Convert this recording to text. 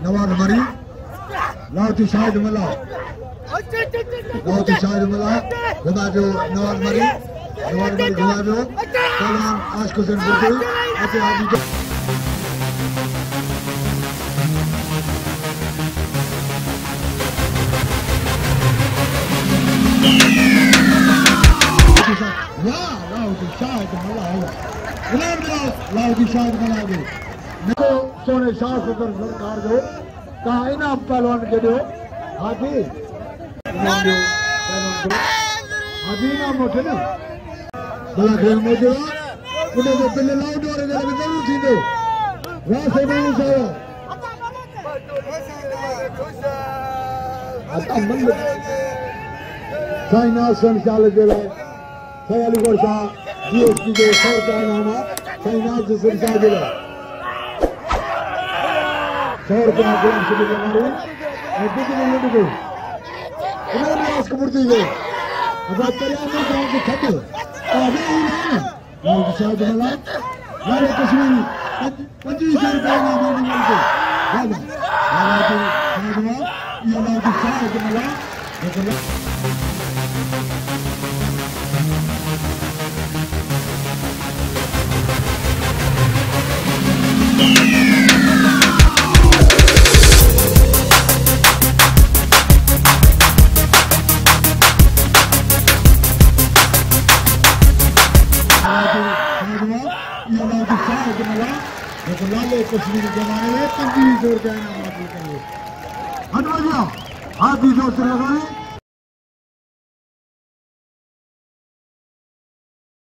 नवाज मरी लाउती शाहिद मला घुमा जो नवाज मरी घुमा जो पहलवान आशिक हुसैन बुर्दई अते आदि लाउती शाहिद मला सोने शाह सदर सरकार जो का इनाम पहलवान के दो हाथी इनाम मोटे ना भला खेल मोटे उन्हें तो पहले लाउड और जरा भी जरूर थी दो वहाँ से नहीं साया आता मंद साइना संचाल जेला सायाली वर्षा जीएसटी के सर का नाम साइना संचाल जेला 100 रुपया ग्राम से हमारे और कितने लोग को उन्होंने आज कपूर दी गई अब बात करें हम गांव के खत्म अभी ही नहीं और शायद मला हमारे कश्मीरी 25 रुपए में देने वाले बाबा ये लाइक शायद मला कश्मीरी जमाने में 25 रुपया हाथ जोर से लगा